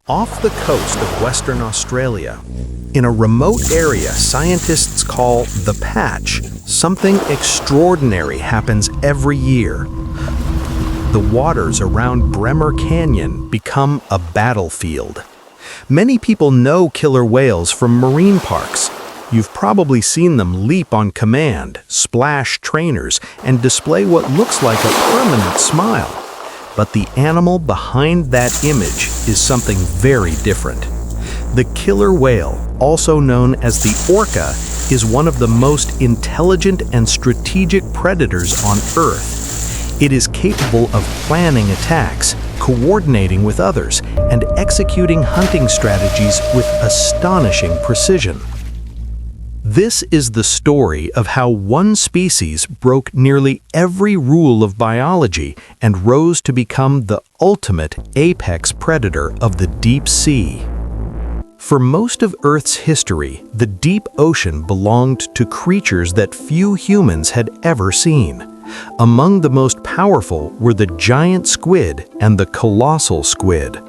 Off the coast of Western Australia, in a remote area scientists call the Patch, something extraordinary happens every year. The waters around Bremer Canyon become a battlefield. Many people know killer whales from marine parks. You've probably seen them leap on command, splash trainers, and display what looks like a permanent smile. But the animal behind that image is something very different. The killer whale, also known as the orca, is one of the most intelligent and strategic predators on Earth. It is capable of planning attacks, coordinating with others, and executing hunting strategies with astonishing precision. This is the story of how one species broke nearly every rule of biology and rose to become the ultimate apex predator of the deep sea. For most of Earth's history, the deep ocean belonged to creatures that few humans had ever seen. Among the most powerful were the giant squid and the colossal squid.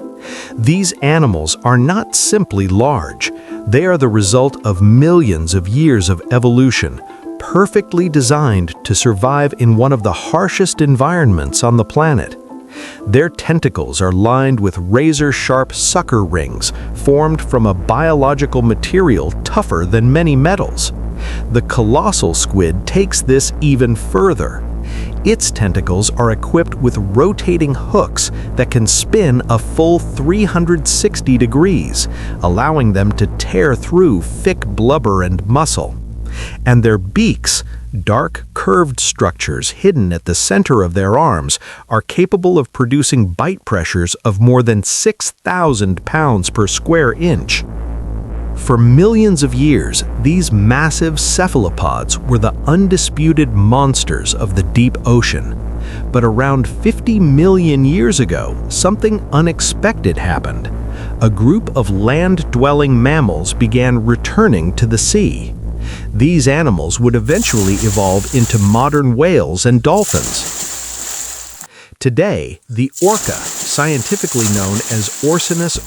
These animals are not simply large. They are the result of millions of years of evolution, perfectly designed to survive in one of the harshest environments on the planet. Their tentacles are lined with razor-sharp sucker rings formed from a biological material tougher than many metals. The colossal squid takes this even further. Its tentacles are equipped with rotating hooks that can spin a full 360 degrees, allowing them to tear through thick blubber and muscle. And their beaks, dark curved structures hidden at the center of their arms, are capable of producing bite pressures of more than 6,000 pounds per square inch. For millions of years, these massive cephalopods were the undisputed monsters of the deep ocean. But around 50 million years ago, something unexpected happened. A group of land-dwelling mammals began returning to the sea. These animals would eventually evolve into modern whales and dolphins. Today, the orca, scientifically known as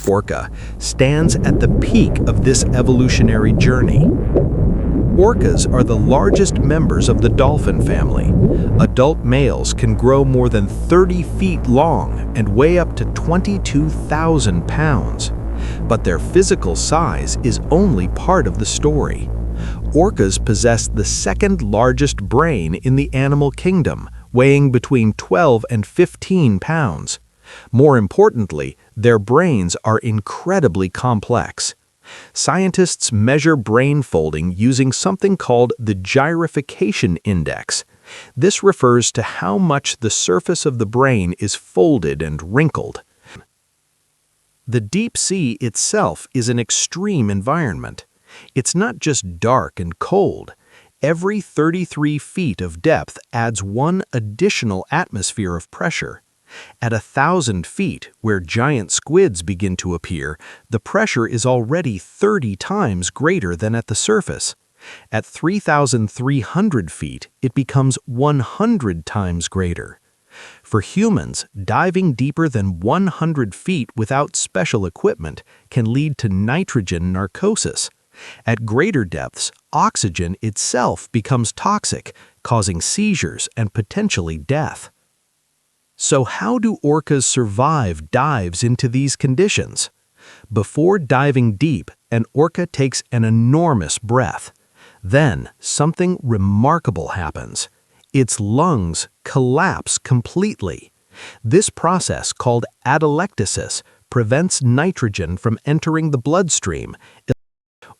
Orca, stands at the peak of this evolutionary journey. Orcas are the largest members of the dolphin family. Adult males can grow more than 30 feet long and weigh up to 22,000 pounds. But their physical size is only part of the story. Orcas possess the second largest brain in the animal kingdom, weighing between 12 and 15 pounds. More importantly, their brains are incredibly complex. Scientists measure brain folding using something called the gyrification index. This refers to how much the surface of the brain is folded and wrinkled. The deep sea itself is an extreme environment. It's not just dark and cold. Every 33 feet of depth adds one additional atmosphere of pressure. At 1,000 feet, where giant squids begin to appear, the pressure is already 30 times greater than at the surface. At 3,300 feet, it becomes 100 times greater. For humans, diving deeper than 100 feet without special equipment can lead to nitrogen narcosis. At greater depths, oxygen itself becomes toxic, causing seizures and potentially death. So how do orcas survive dives into these conditions? Before diving deep, an orca takes an enormous breath. Then, something remarkable happens. Its lungs collapse completely. This process, called atelectasis, prevents nitrogen from entering the bloodstream.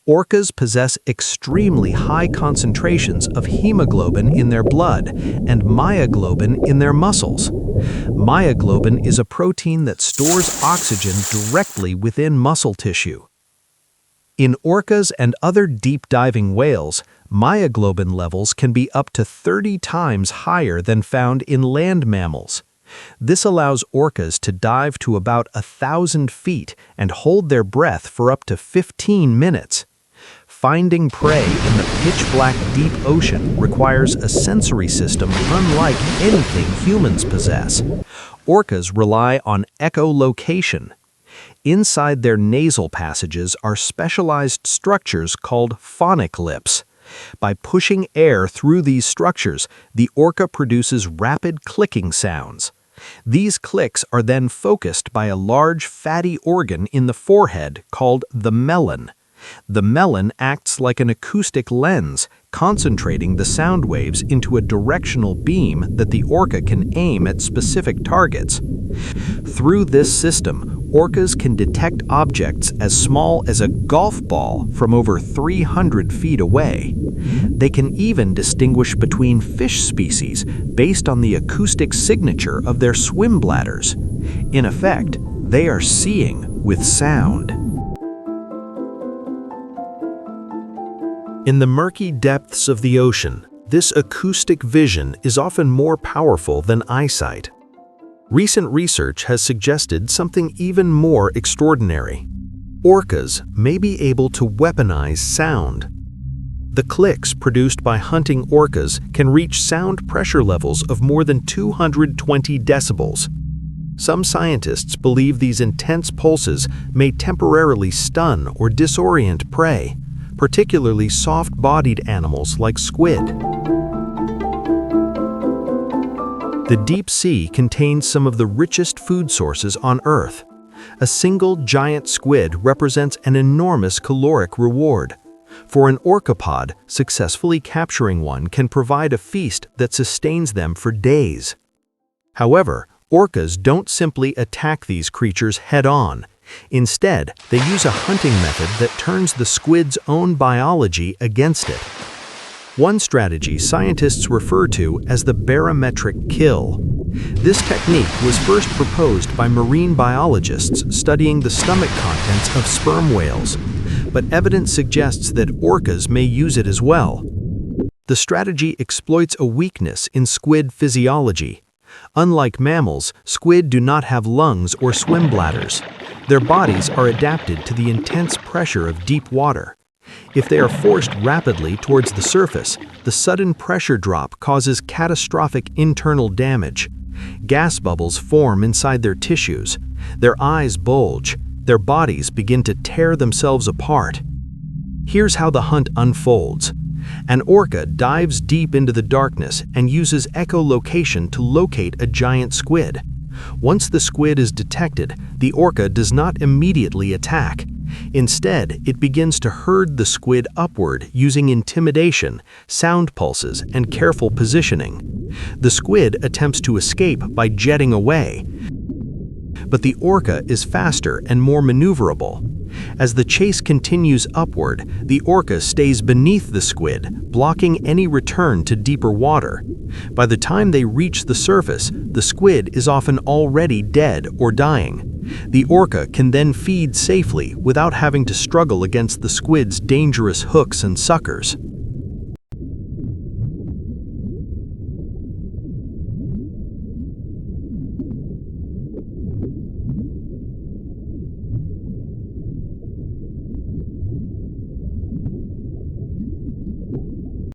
Orcas possess extremely high concentrations of hemoglobin in their blood and myoglobin in their muscles. Myoglobin is a protein that stores oxygen directly within muscle tissue. In orcas and other deep-diving whales, myoglobin levels can be up to 30 times higher than found in land mammals. This allows orcas to dive to about 1,000 feet and hold their breath for up to 15 minutes. Finding prey in the pitch-black deep ocean requires a sensory system unlike anything humans possess. Orcas rely on echolocation. inside their nasal passages are specialized structures called phonic lips. By pushing air through these structures, the orca produces rapid clicking sounds. These clicks are then focused by a large fatty organ in the forehead called the melon. The melon acts like an acoustic lens, concentrating the sound waves into a directional beam that the orca can aim at specific targets. Through this system, orcas can detect objects as small as a golf ball from over 300 feet away. They can even distinguish between fish species based on the acoustic signature of their swim bladders. In effect, they are seeing with sound. In the murky depths of the ocean, this acoustic vision is often more powerful than eyesight. Recent research has suggested something even more extraordinary. Orcas may be able to weaponize sound. The clicks produced by hunting orcas can reach sound pressure levels of more than 220 decibels. Some scientists believe these intense pulses may temporarily stun or disorient prey, particularly soft-bodied animals like squid. The deep sea contains some of the richest food sources on Earth. A single giant squid represents an enormous caloric reward. For an orcapod, successfully capturing one can provide a feast that sustains them for days. However, orcas don't simply attack these creatures head-on. Instead, they use a hunting method that turns the squid's own biology against it. One strategy scientists refer to as the barometric kill. This technique was first proposed by marine biologists studying the stomach contents of sperm whales, but evidence suggests that orcas may use it as well. The strategy exploits a weakness in squid physiology. Unlike mammals, squid do not have lungs or swim bladders. Their bodies are adapted to the intense pressure of deep water. If they are forced rapidly towards the surface, the sudden pressure drop causes catastrophic internal damage. Gas bubbles form inside their tissues. Their eyes bulge. Their bodies begin to tear themselves apart. Here's how the hunt unfolds. An orca dives deep into the darkness and uses echolocation to locate a giant squid. Once the squid is detected, the orca does not immediately attack. Instead, it begins to herd the squid upward using intimidation, sound pulses, and careful positioning. The squid attempts to escape by jetting away, but the orca is faster and more maneuverable. As the chase continues upward, the orca stays beneath the squid, blocking any return to deeper water. By the time they reach the surface, the squid is often already dead or dying. The orca can then feed safely without having to struggle against the squid's dangerous hooks and suckers.